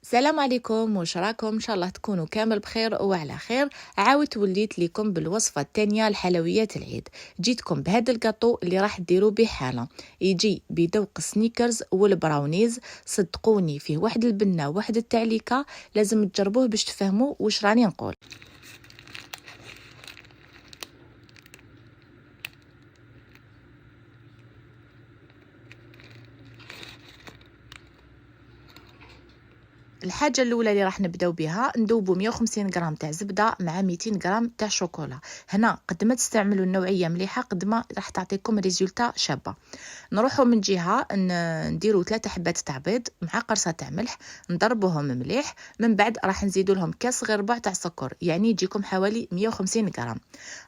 السلام عليكم، واش راكم؟ ان شاء الله تكونوا كامل بخير وعلى خير. عاودت وليت لكم بالوصفه الثانيه لحلويات العيد. جيتكم بهذا الكاطو اللي راح ديروا به حاله، يجي بذوق سنيكرز والبراونيز. صدقوني فيه واحد البنه وواحد التعليكه، لازم تجربوه باش تفهموا واش راني نقول. الحاجه الاولى اللي راح نبداو بها، ندوبوا 150 غرام تاع زبده مع 200 غرام تاع شوكولا. هنا قد ما تستعملوا النوعيه مليحه قد ما راح تعطيكم ريزولتا شابه. نروحوا من جهه نديروا 3 حبات تاع بيض مع قرصه تاع ملح، نضربوهم مليح. من بعد راح نزيدوا لهم كاس غير ربع تاع سكر، يعني يجيكم حوالي 150 غرام.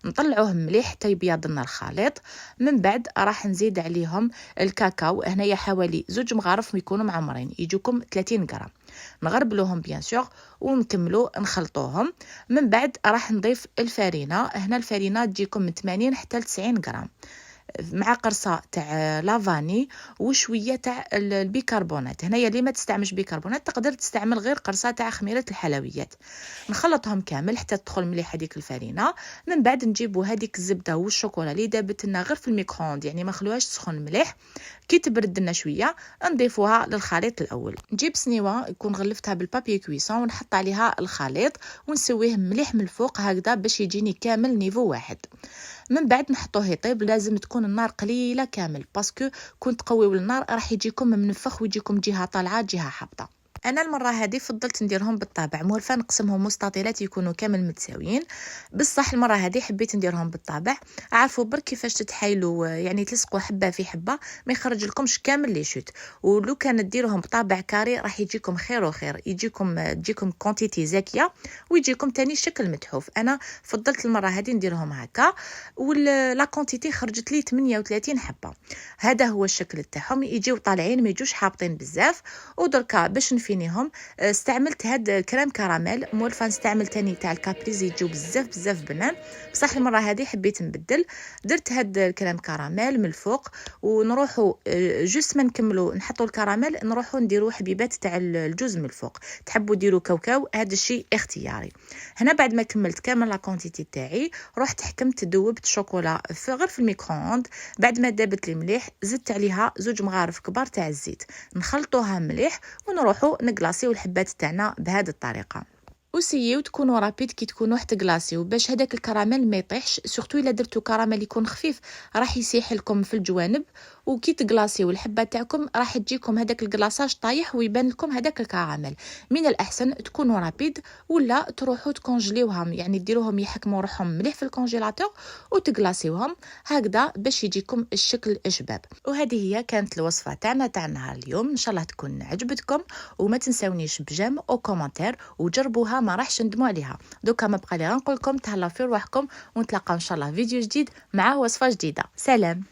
نطلعوهم مليح حتى يبيض لنا الخليط. من بعد راح نزيد عليهم الكاكاو، هنايا حوالي 2 مغارف يكونوا معمرين، يجوكم 30 غرام. نغربلوهم بيان سور ونكملوا نخلطوهم. من بعد راح نضيف الفارينه، هنا الفارينه تجيكم من 80 حتى ل 90 غرام، مع قرصه تاع لافاني وشويه تاع البيكربونات. هنايا اللي ما تستعملش بيكربونات تقدر تستعمل غير قرصه تاع خميره الحلويات. نخلطهم كامل حتى تدخل مليح هذيك الفارينه. من بعد نجيبوا هذيك الزبده والشوكولا اللي دابت لنا غير في الميكرووند، يعني ما خلوهاش تسخن مليح. كي تبرد لنا شويه نضيفوها للخليط الاول. نجيب سنيوه يكون غلفتها بالبابي كويسون ونحط عليها الخليط ونسويه مليح من الفوق هكذا باش يجيني كامل نيفو واحد. من بعد نحطوه يطيب، لازم تكون النار قليله كامل باسكو كنت تقويو النار راح يجيكم منفخ ويجيكم جهه طالعه جهه هابطه. انا المره هذه فضلت نديرهم بالطابع مولفه، نقسمهم مستطيلات يكونوا كامل متساويين. بصح المره هذه حبيت نديرهم بالطابع. عارفوا برك كيفاش تتحايلوا، يعني تلصقوا حبه في حبه ما يخرج لكمش كامل لي شوت. ولو كان ديروهم بطابع كاري راح يجيكم خير وخير، تجيكم كونتيتي زاكيه ويجيكم تاني شكل متحوف. انا فضلت المره هذه نديرهم هكا، ولا كونتيتي خرجت لي 38 حبه. هذا هو الشكل تاعهم، يجيو طالعين ما يجوش حابطين بزاف. ودركا باش نفينيهم استعملت هاد كريم كراميل مولفه، نستعمل تاني تاع الكابريز يجيو بزاف بنان. بصح المره هذه حبيت نبدل، درت هاد الكريم كراميل من الفوق. ونروحوا جوست ما نكملوا نحطوا الكراميل نروحوا نديروا حبيبات تاع الجوز من الفوق. تحبوا ديروا كاوكاو هذا الشيء اختياري. هنا بعد ما كملت كامل لا كونتيتي تاعي رحت حكمت ذوبت شوكولا غير في الميكرووند. بعد ما دابت لي مليح زدت عليها 2 مغارف كبار تاع الزيت، نخلطوها مليح ونروحوا نقلاصيو الحبات تاعنا بهذه الطريقه. وسيو تكونوا رابيد كي تكونوا حتى كلاصيو باش هذاك الكراميل ما يطيحش، سورتو الا درتو كراميل يكون خفيف راح يسيح لكم في الجوانب. وكي تكلاصيو الحبه تاعكم راح تجيكم هذاك الكلاصاج طايح ويبان لكم هذاك الكراميل. من الاحسن تكونوا رابيد، ولا تروحوا تكونجليوهم، يعني ديروهم يحكموا روحهم مليح في الكونجيلاتور وتكلاصيوهم هكذا باش يجيكم الشكل اشباب. وهذه هي كانت الوصفه تاعنا تاع نهار اليوم، ان شاء الله تكون عجبتكم. وما تنساونيش بجيم او كومنتير وجربوها، ما راحش ندموا عليها. دوكا ما بقى لي غنقول لكم تهلاو في رواحكم، ونتلاقاو ان شاء الله فيديو جديد مع وصفه جديده. سلام.